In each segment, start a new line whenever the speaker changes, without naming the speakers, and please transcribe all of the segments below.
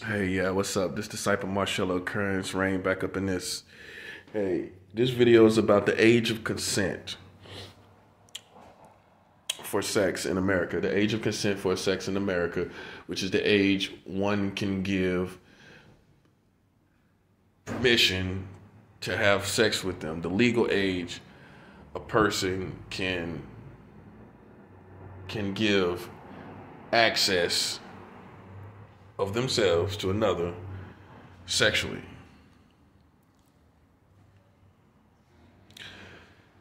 Hey, yeah, what's up? This disciple Marcello Occurrence, Rain back up in this. Hey, this video is about the age of consent for sex in America. The age of consent for sex in America, which is the age one can give permission to have sex with them. The legal age a person can give access of themselves to another sexually.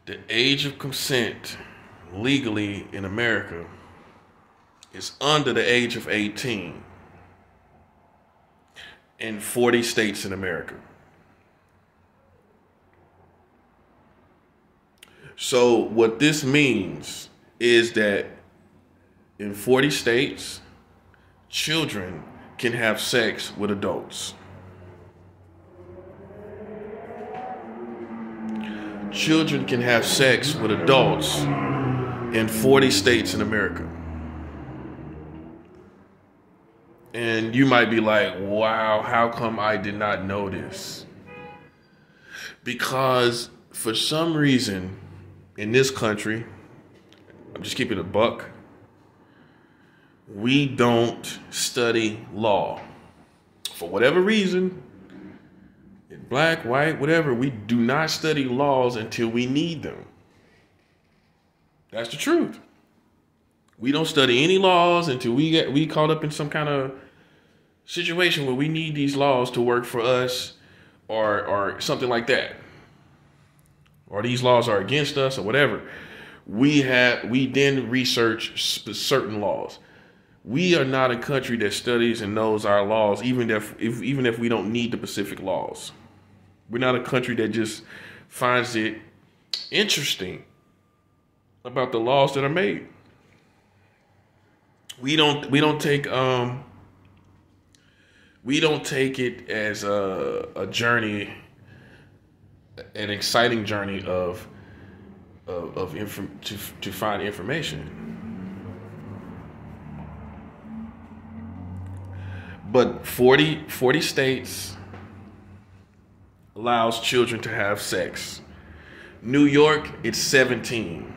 The age of consent legally in America is under the age of 18 in 40 states in America. So what this means is that in 40 states, children can have sex with adults. Children can have sex with adults in 40 states in America. And you might be like, wow, how come I did not know this? Because for some reason in this country, I'm just keeping it a buck, we don't study law. For whatever reason, black, white, whatever, we do not study laws until we need them. That's the truth. We don't study any laws until we caught up in some kind of situation where we need these laws to work for us or something like that. Or these laws are against us or whatever. We then research certain laws. We are not a country that studies and knows our laws, even if we don't need the specific laws. We're not a country that just finds it interesting about the laws that are made. We don't take it as a journey, an exciting journey to find information. But 40 states allows children to have sex. New York, it's 17.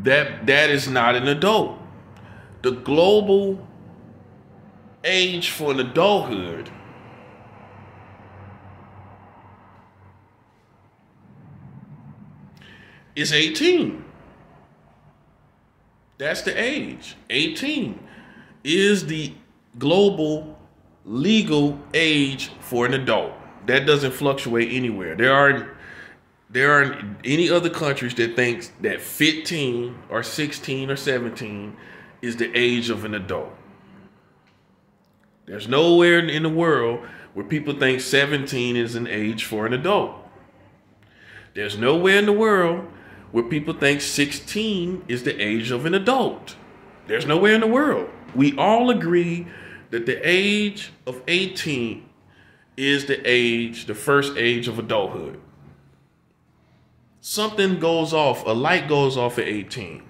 That is not an adult. The global age for an adulthood is 18. That's the age. 18 is the global legal age for an adult. That doesn't fluctuate anywhere. There aren't any other countries that thinks that 15 or 16 or 17 is the age of an adult. There's nowhere in the world where people think 17 is an age for an adult. There's nowhere in the world where people think 16 is the age of an adult. There's nowhere in the world. We all agree that the age of 18 is the first age of adulthood. Something goes off, a light goes off at 18.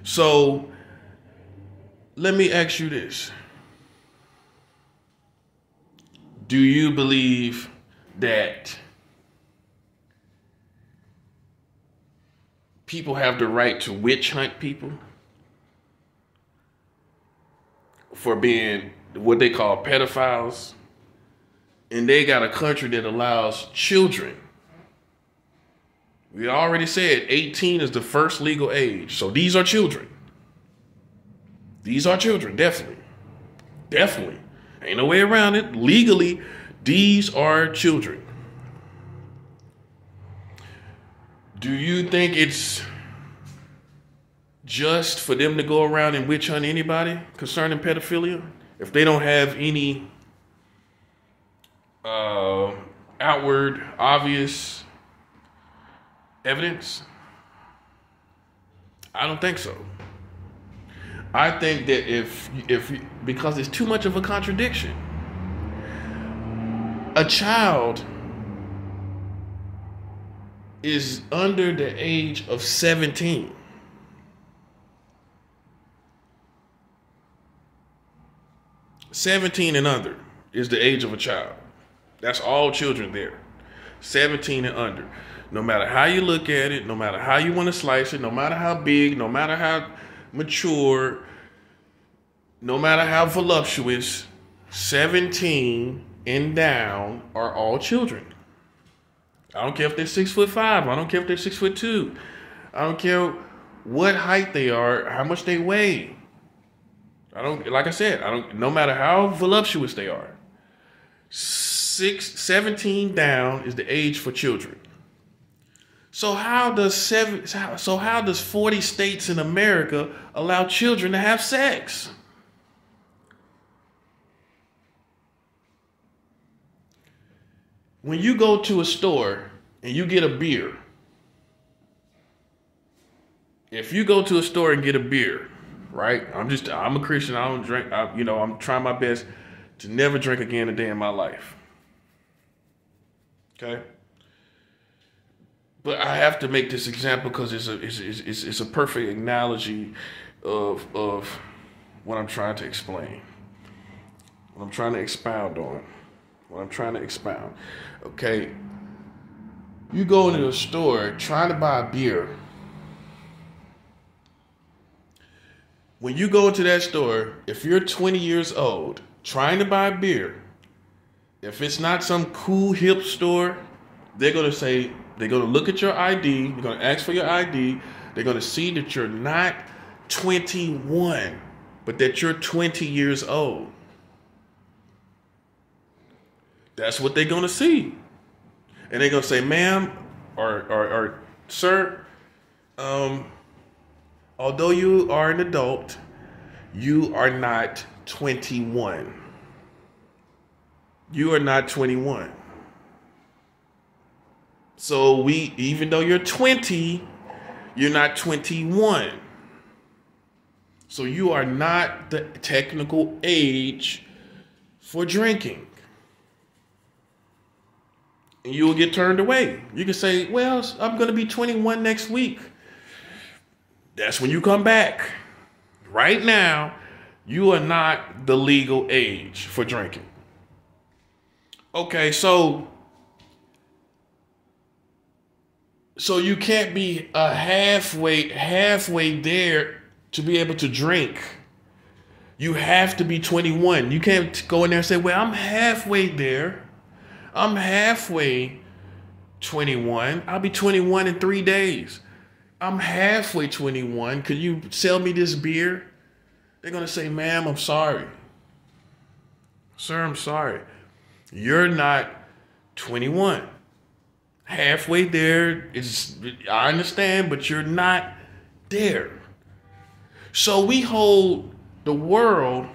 So let me ask you this. Do you believe that people have the right to witch hunt people for being what they call pedophiles? And they got a country that allows children. We already said 18 is the first legal age. So these are children. These are children, definitely. Definitely. Ain't no way around it. Legally, these are children. Do you think it's just for them to go around and witch hunt anybody concerning pedophilia if they don't have any outward, obvious evidence? I don't think so. I think that because it's too much of a contradiction. A child is under the age of 17. "17 and under is the age of a child. That's all children there. 17 and under. No matter how you look at it, no matter how you want to slice it, no matter how big, no matter how mature, no matter how voluptuous, 17 and down are all children. I don't care if they're 6'5". I don't care if they're 6'2". I don't care what height they are, how much they weigh. Like I said, no matter how voluptuous they are. 17 down is the age for children. So how does 40 states in America allow children to have sex? When you go to a store and you get a beer, if you go to a store and get a beer, right? I'm a Christian. I don't drink. I'm trying my best to never drink again a day in my life. Okay. But I have to make this example because it's a perfect analogy of what I'm trying to explain, what I'm trying to expound on, what I'm trying to expound. Okay. You go into a store trying to buy a beer. When you go into that store, if you're 20 years old trying to buy a beer, if it's not some cool hip store, they're going to look at your ID. They're going to ask for your ID. They're going to see that you're not 21, but that you're 20 years old. That's what they're going to see. And they're going to say, "Ma'am, or sir, although you are an adult, you are not 21. You are not 21. So even though you're 20, you're not 21. So you are not the technical age for drinking." And you will get turned away. You can say, "Well, I'm going to be 21 next week." That's when you come back. Right now, you are not the legal age for drinking. Okay, so you can't be a halfway there to be able to drink. You have to be 21. You can't go in there and say, "Well, I'm halfway there. I'm halfway 21. I'll be 21 in 3 days. I'm halfway 21. Could you sell me this beer?" They're going to say, "Ma'am, I'm sorry. Sir, I'm sorry. You're not 21. Halfway there I understand, but you're not there." So we hold the world,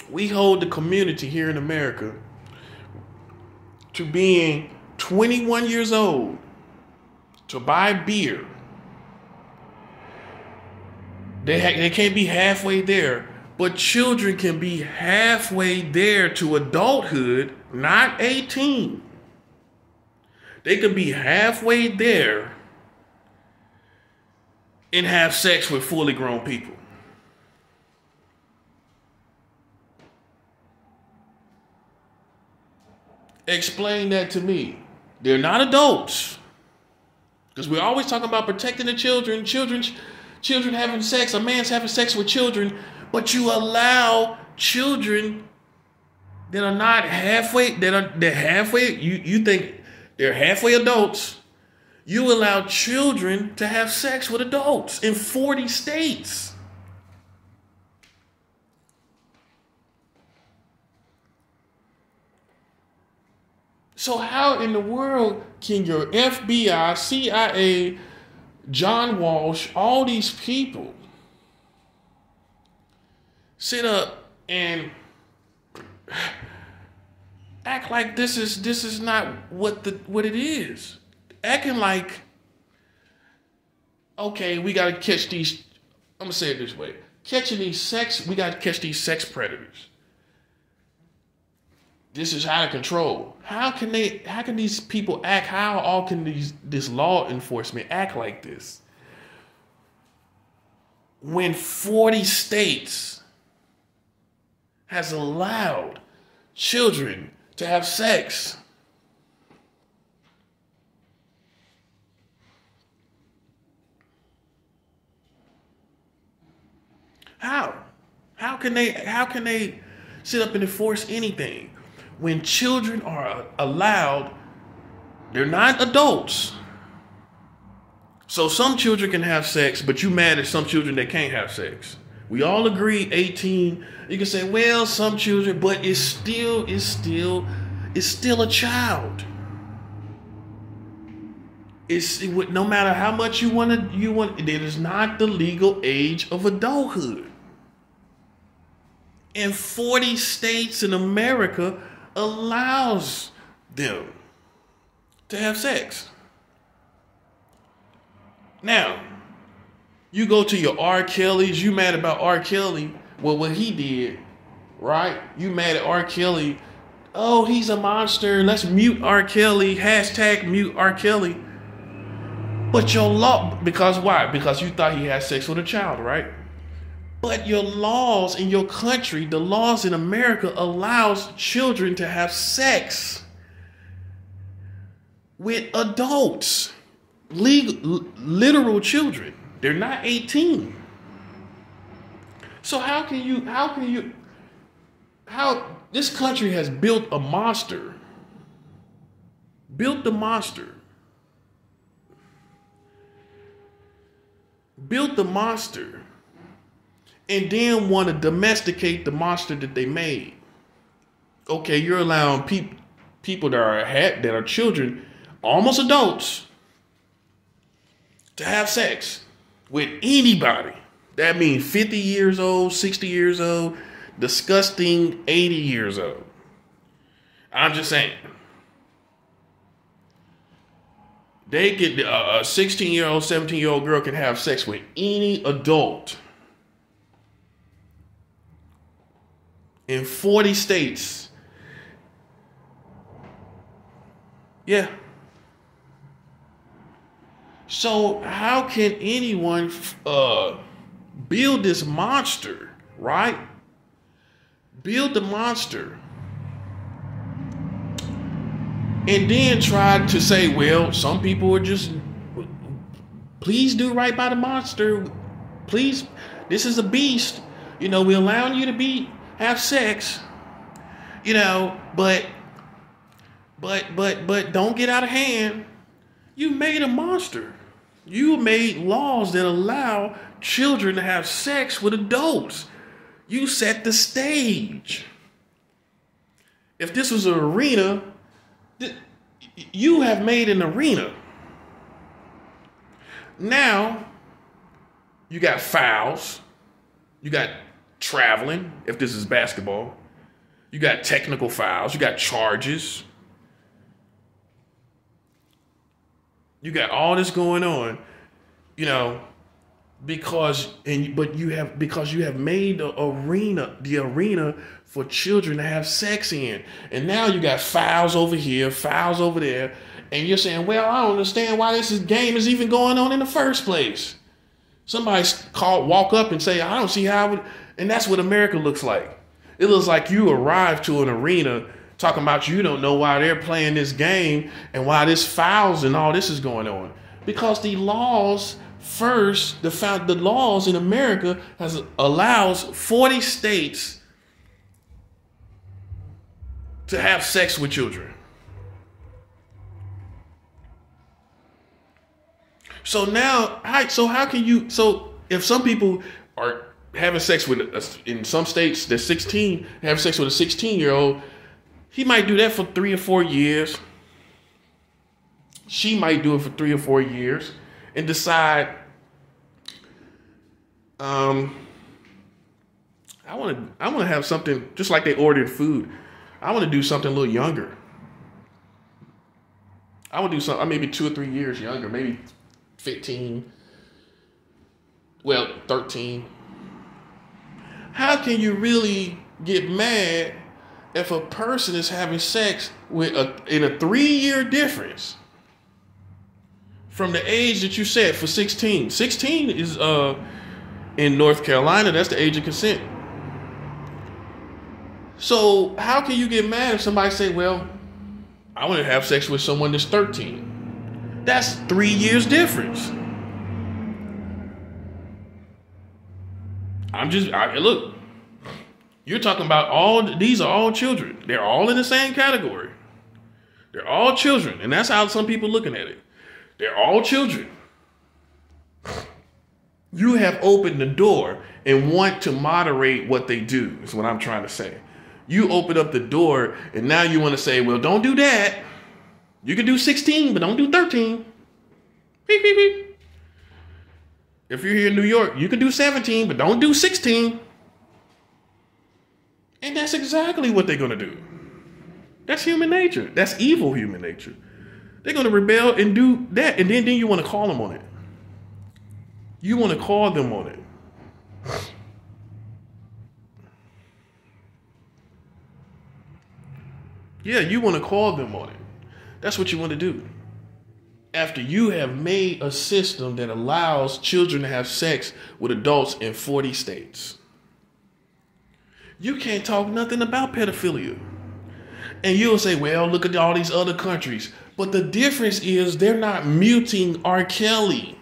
we hold the community here in America to being 21 years old to buy beer. They can't be halfway there, but children can be halfway there to adulthood, not 18. They can be halfway there and have sex with fully grown people. Explain that to me. They're not adults. Because we're always talking about protecting the children, children having sex, a man's having sex with children, but you allow children that are not halfway, they're halfway, you think they're halfway adults. You allow children to have sex with adults in 40 states. So how in the world can your FBI, CIA, John Walsh, all these people sit up and act like this is not what it is? Acting like, okay, we gotta catch these. I'm gonna say it this way: we gotta catch these sex predators. this is out of control. How can these people act? How all can this law enforcement act like this? When 40 states has allowed children to have sex. How? How can they sit up and enforce anything when children are allowed? They're not adults. So some children can have sex, but you mad at some children that can't have sex. We all agree 18. You can say, well, some children, but it's still a child. It's no matter how much you want, it is not the legal age of adulthood. And 40 states in America allows them to have sex. Now, you go to your R. Kelly's, you mad about R. Kelly, well, what he did, right? You mad at R. Kelly, oh, he's a monster, let's mute R. Kelly, hashtag mute R. Kelly. But your law, because why? Because you thought he had sex with a child, right? But your laws in your country, the laws in America allows children to have sex with adults, literal children. They're not 18. So how this country has built a monster, built the monster and then want to domesticate the monster that they made. Okay, you're allowing people that are children, almost adults, to have sex with anybody. That means 50 years old, 60 years old, disgusting 80 years old. I'm just saying. They get a 16-year-old, 17-year-old girl can have sex with any adult. In 40 states. Yeah. So how can anyone build this monster, right? Build the monster. And then try to say, well, some people are just, please do right by the monster. Please, this is a beast. You know, we're allowing you to have sex. You know, but don't get out of hand. You made a monster. You made laws that allow children to have sex with adults. You set the stage. If this was an arena, you have made an arena. Now, you got fouls. You got traveling, if this is basketball. You got technical fouls. You got charges. You got all this going on, you know, because you have made the arena for children to have sex in. And now you got fouls over here, fouls over there, and you're saying, well, I don't understand why this game is even going on in the first place. Somebody walk up and say, I don't see how, and that's what America looks like. It looks like you arrived to an arena talking about you don't know why they're playing this game and why this fouls and all this is going on. Because the laws first, the laws in America allows 40 states to have sex with children. So now, if some people are having sex with, in some states, they're 16, having sex with a 16-year-old, he might do that for 3 or 4 years. She might do it for 3 or 4 years and decide, I want to have something just like they ordered food. I want to do something a little younger. I want to do something maybe 2 or 3 years younger, maybe 15. Well, 13. How can you really get mad if a person is having sex in a 3-year difference from the age that you said for 16. 16 is in North Carolina, that's the age of consent. So how can you get mad if somebody say, well, I want to have sex with someone that's 13? That's 3 years difference. Look, you're talking about these are all children. They're all in the same category. They're all children. And that's how some people looking at it. They're all children. You have opened the door and want to moderate what they do, is what I'm trying to say. You open up the door and now you want to say, well, don't do that. You can do 16, but don't do 13. Beep, beep, beep. If you're here in New York, you can do 17, but don't do 16. And that's exactly what they're going to do. That's human nature. That's evil human nature. They're going to rebel and do that. And then you want to call them on it. You want to call them on it. Yeah, you want to call them on it. That's what you want to do. After you have made a system that allows children to have sex with adults in 40 states. You can't talk nothing about pedophilia. And you'll say, well, look at all these other countries. But the difference is they're not muting R. Kelly.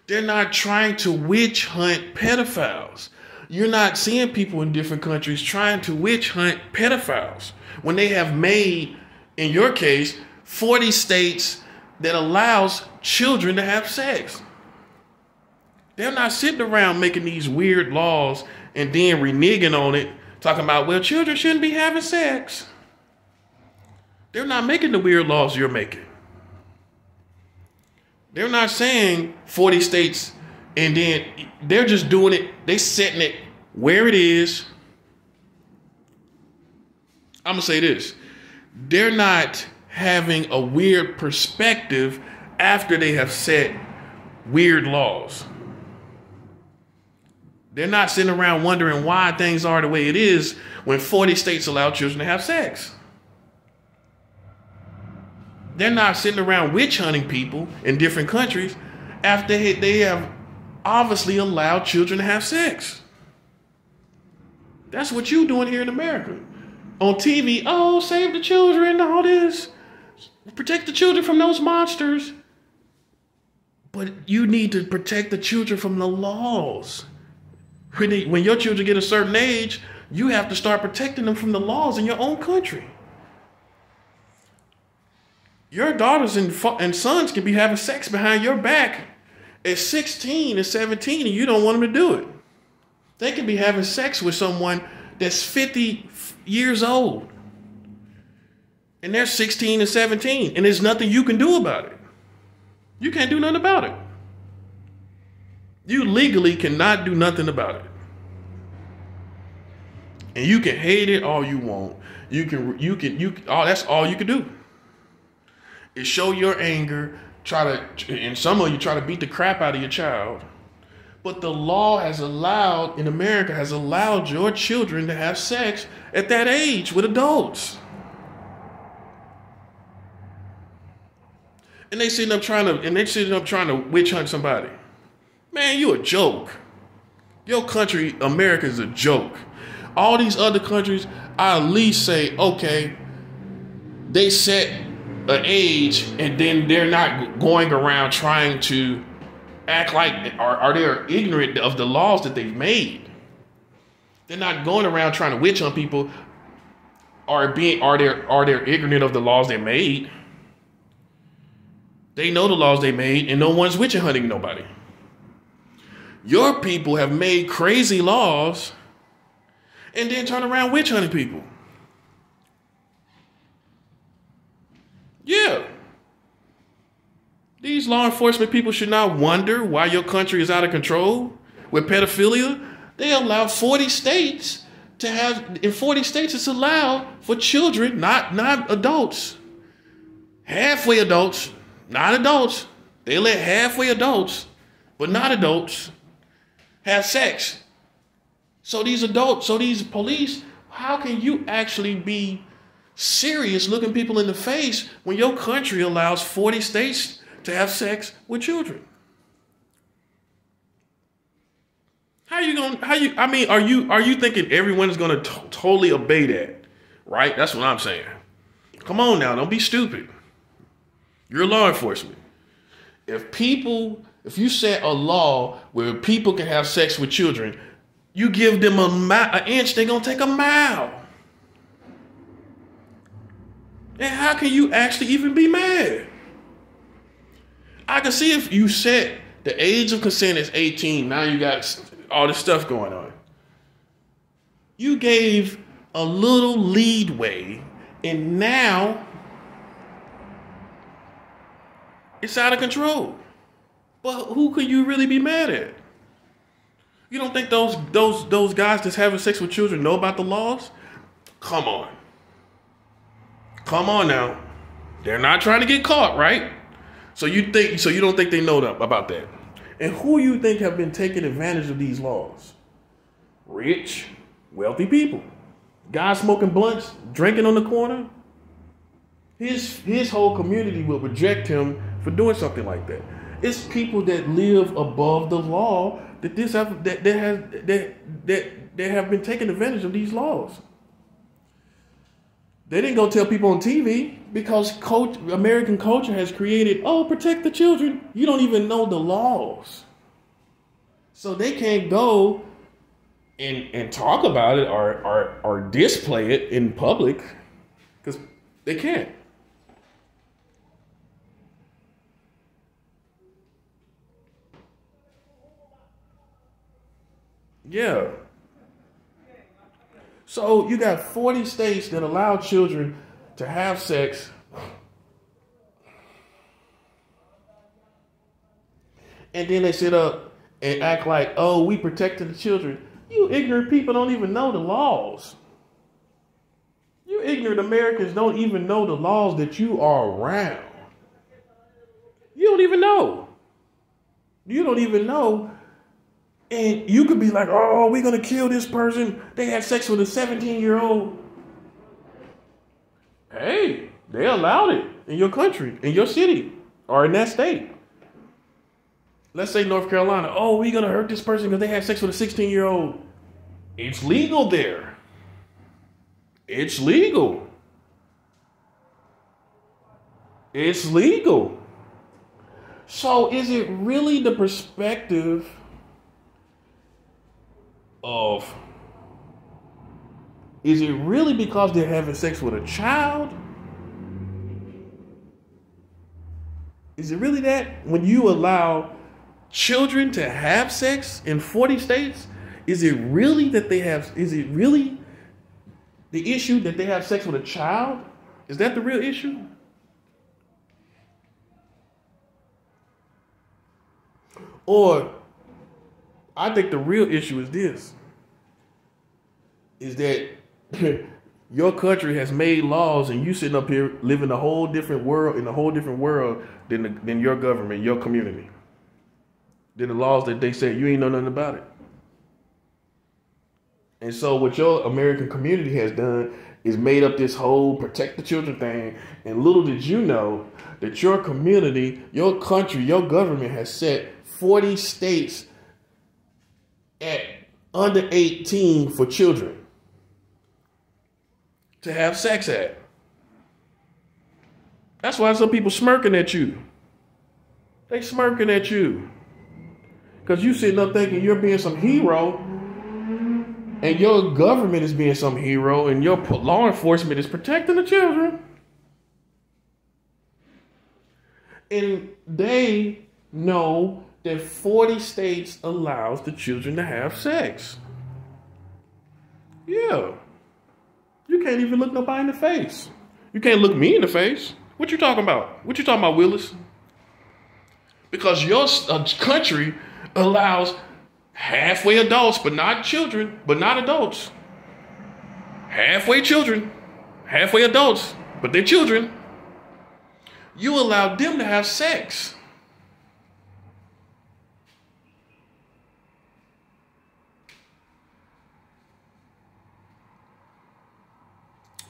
They're not trying to witch hunt pedophiles. You're not seeing people in different countries trying to witch hunt pedophiles when they have made, in your case, 40 states that allows children to have sex. They're not sitting around making these weird laws and then reneging on it, talking about, well, children shouldn't be having sex. They're not making the weird laws you're making. They're not saying 40 states and then they're just doing it. They're setting it where it is. I'm going to say this. They're not having a weird perspective after they have set weird laws. They're not sitting around wondering why things are the way it is when 40 states allow children to have sex. They're not sitting around witch hunting people in different countries after they have obviously allowed children to have sex. That's what you're doing here in America. On TV, oh, save the children, all this. Protect the children from those monsters. But you need to protect the children from the laws. When your children get a certain age, you have to start protecting them from the laws in your own country. Your daughters and sons can be having sex behind your back at 16 and 17 and you don't want them to do it. They can be having sex with someone that's 50 years old. And they're 16 and 17. And there's nothing you can do about it. You can't do nothing about it. You legally cannot do nothing about it. And you can hate it all you want. That's all you can do. Is show your anger, and some of you try to beat the crap out of your child. But the law in America has allowed your children to have sex at that age with adults. And they sitting up trying to witch hunt somebody. Man, you a joke. Your country, America, is a joke. All these other countries, I at least say, okay, they set an age and then they're not going around trying to act like, are they ignorant of the laws that they've made. They're not going around trying to witch hunt people are they ignorant of the laws they made. They know the laws they made and no one's witch hunting nobody. Your people have made crazy laws and then turn around witch hunting people. Yeah. These law enforcement people should not wonder why your country is out of control with pedophilia. They allow 40 states to have, in 40 states it's allowed for children, not adults. Halfway adults, not adults. They let halfway adults, but not adults, have sex. So these police how can you actually be serious looking people in the face when your country allows 40 states to have sex with children? Are you thinking everyone is going to totally obey that? Right? That's what I'm saying. Come on now, don't be stupid. You're law enforcement. If you set a law where people can have sex with children, you give them an inch, they're going to take a mile. And how can you actually even be mad? I can see if you set the age of consent is 18, now you got all this stuff going on. You gave a little leadway, and now it's out of control. But who could you really be mad at? You don't think those guys that's having sex with children know about the laws? Come on. Come on now. They're not trying to get caught, right? So you don't think they know about that? And who you think have been taking advantage of these laws? Rich, wealthy people. Guys smoking blunts, drinking on the corner. His whole community will reject him for doing something like that. It's people that live above the law that have been taking advantage of these laws. They didn't go tell people on TV because American culture has created, protect the children. You don't even know the laws. So they can't go and talk about it or display it in public because they can't. Yeah. So you got 40 states that allow children to have sex. And then they sit up and act like, we protected the children. You ignorant people don't even know the laws. You ignorant Americans don't even know the laws that you are around. You don't even know. You don't even know. And you could be like, we're going to kill this person. They had sex with a 17-year-old. Hey, they allowed it in your country, in your city, or in that state. Let's say North Carolina. We're going to hurt this person because they had sex with a 16-year-old. It's legal there. It's legal. It's legal. So is it really the perspective of, is it really because they're having sex with a child? Is it really that when you allow children to have sex in 40 states? Is it really the issue that they have sex with a child? Is that the real issue? Or I think the real issue is this, is that your country has made laws and you sitting up here living in a whole different world than your government, your community, than the laws that they say you ain't know nothing about it. And so what your American community has done is made up this whole protect the children thing. And little did you know that your community, your country, your government has set 40 states at under 18 for children to have sex at. That's why some people smirking at you. They smirking at you because you sitting up thinking you're being some hero, and your government is being some hero, and your law enforcement is protecting the children. And they know that 40 states allows the children to have sex. Yeah. You can't even look nobody in the face. You can't look me in the face. What you talking about? What you talking about, Willis? Because your country allows halfway adults, but not children, but not adults. Halfway children, halfway adults, but they're children. You allow them to have sex.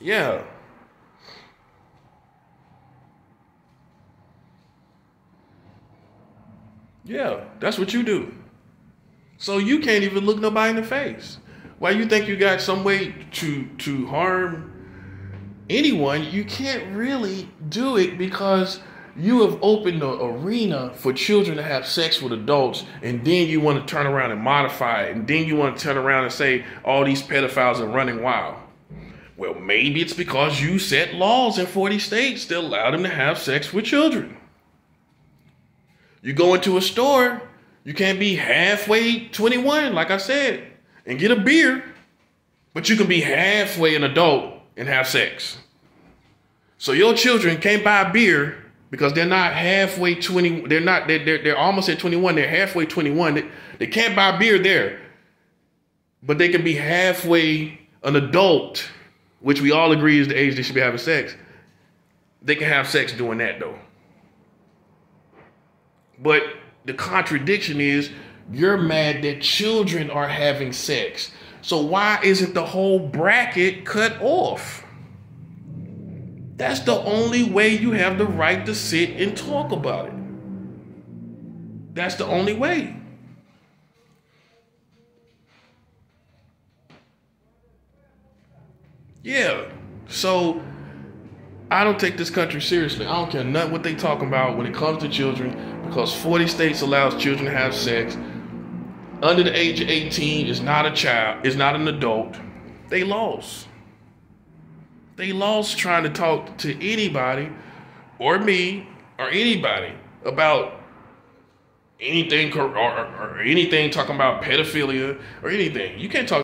Yeah. Yeah, that's what you do. So you can't even look nobody in the face. Why you think you got some way to harm anyone? You can't really do it because you have opened the arena for children to have sex with adults, and then you want to turn around and modify it, and then you want to turn around and say all these pedophiles are running wild. Well, maybe it's because you set laws in 40 states that allow them to have sex with children. You go into a store, you can't be halfway 21, like I said, and get a beer, but you can be halfway an adult and have sex. So your children can't buy a beer because they're not halfway 20. They're almost at 21. They're halfway 21. They can't buy beer there, but they can be halfway an adult, which we all agree is the age they should be having sex. They can have sex doing that though. But the contradiction is you're mad that children are having sex. So why isn't the whole bracket cut off? That's the only way you have the right to sit and talk about it. That's the only way. Yeah. So I don't take this country seriously. I don't care nothing what they talking about when it comes to children, because 40 states allows children to have sex. Under the age of 18 is not a child, is not an adult. They lost. They lost trying to talk to anybody or me or anybody about anything or anything talking about pedophilia or anything. You can't talk